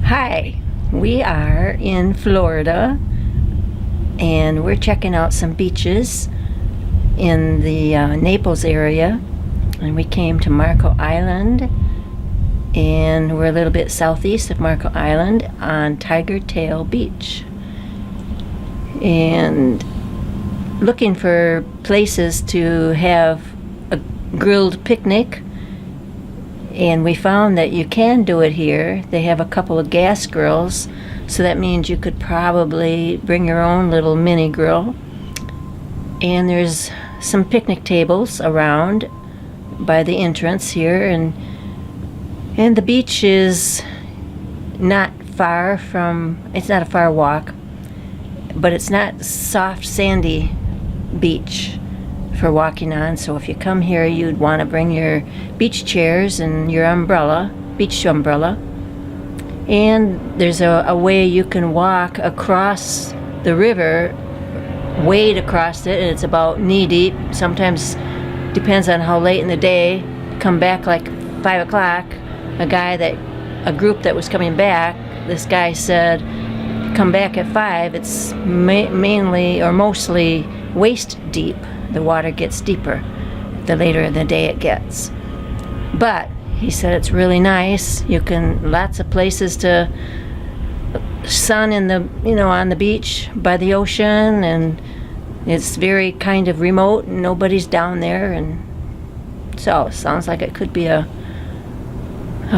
Hi, we are in Florida and we're checking out some beaches in the Naples area, and we came to Marco Island, and we're a little bit southeast of Marco Island on Tiger Tail Beach, and looking for places to have a grilled picnic. And we found that you can do it here. They have a couple of gas grills, so that means you could probably bring your own little mini grill. And there's some picnic tables around by the entrance here, and the beach is not far from, it's not a far walk, but it's not soft sandy beach for walking on. So if you come here, you'd want to bring your beach chairs and your umbrella, beach umbrella. And there's a way you can walk across the river, wade across it, and it's about knee deep. Sometimes depends on how late in the day. Come back like 5 o'clock. A group that was coming back, this guy said, come back at 5. It's mainly or mostly waist deep. The water gets deeper the later in the day it gets. But he said it's really nice. You can, lots of places to sun in the, on the beach by the ocean, and it's very kind of remote and nobody's down there, and so sounds like it could be a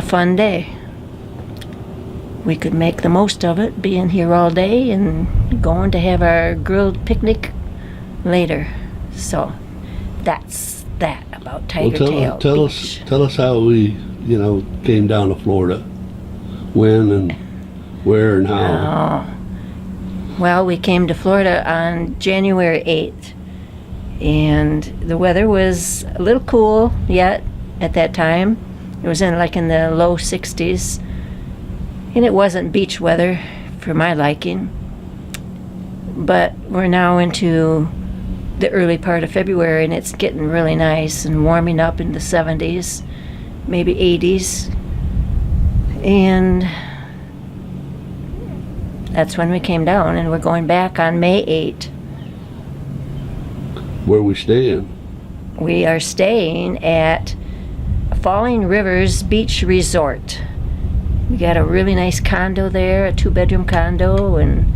fun day. We could make the most of it, being here all day and going to have our grilled picnic later. So that's that about Tiger Tail Beach. Tell us how we, came down to Florida. When and where and how. Oh. Well, we came to Florida on January 8th, and the weather was a little cool yet at that time. It was in the low 60s, and it wasn't beach weather for my liking. But we're now into the early part of February, and it's getting really nice and warming up in the 70s, maybe 80s. And that's when we came down, and we're going back on May 8. Where are we staying? We are staying at Falling Rivers Beach Resort. We got a really nice condo there, a 2-bedroom condo, and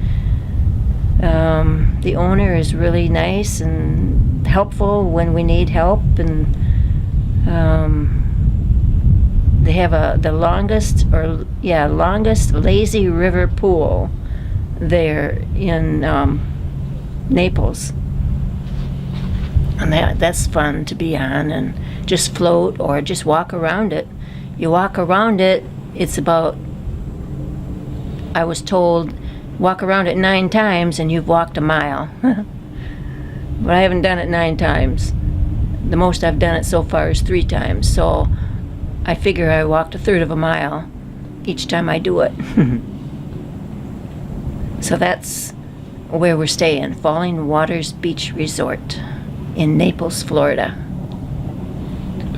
the owner is really nice and helpful when we need help, and they have the longest lazy river pool there in Naples, and that's fun to be on and just float or just walk around it. You walk around it, it's about, I was told, walk around it 9 times and you've walked a mile. But I haven't done it 9 times. The most I've done it so far is 3 times. So I figure I walked a third of a mile each time I do it. So that's where we're staying, Falling Waters Beach Resort in Naples, Florida.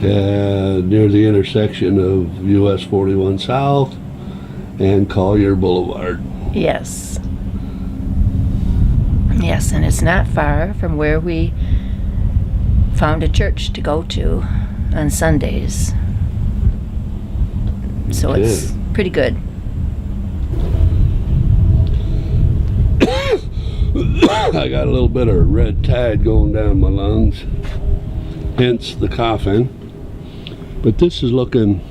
Near the intersection of US 41 South and Collier Boulevard. Yes. Yes, and it's not far from where we found a church to go to on Sundays. So okay. It's pretty good. I got a little bit of red tide going down my lungs, hence the coughing. But this is looking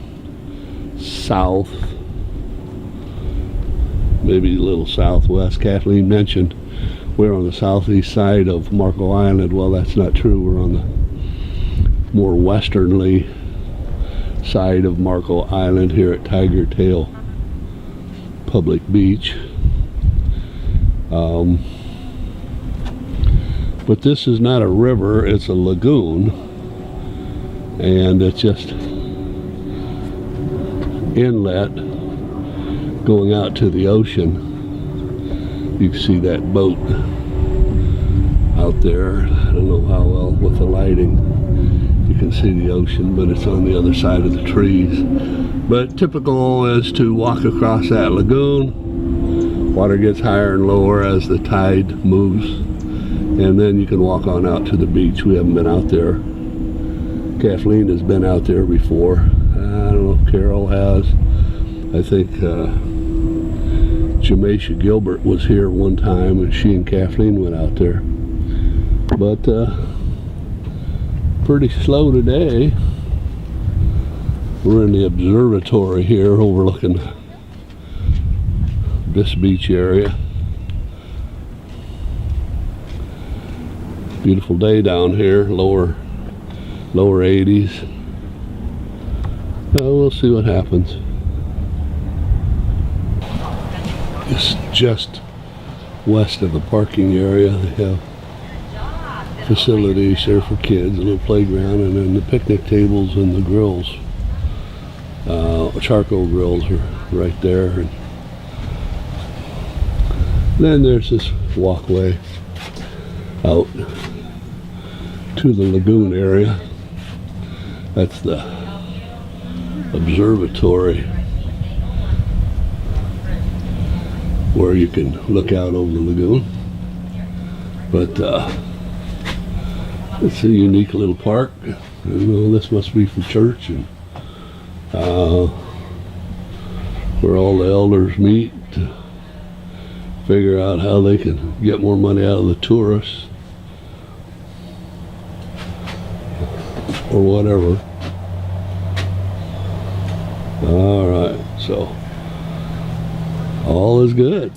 south, maybe a little southwest. Kathleen mentioned we're on the southeast side of Marco Island. Well, that's not true. We're on the more westernly side of Marco Island here at Tiger Tail Public Beach. But this is not a river, it's a lagoon, and it's just inlet going out to the ocean. You can see that boat out there. I don't know how well with the lighting You can see the ocean, but it's on the other side of the trees. But typical is to walk across that lagoon. Water gets higher and lower as the tide moves, and then you can walk on out to the beach. We haven't been out there. Kathleen has been out there before. I don't know if Carol has. I think Jameisha Gilbert was here one time, and she and Kathleen went out there. But pretty slow today. We're in the observatory here overlooking this beach area. Beautiful day down here, lower 80s. We'll see what happens. It's just west of the parking area. They have facilities there for kids, a little playground, and then the picnic tables and the grills, charcoal grills are right there. And then there's this walkway out to the lagoon area. That's the observatory where you can look out over the lagoon. But it's a unique little park. This must be for church, and where all the elders meet to figure out how they can get more money out of the tourists or whatever. All right, so all is good.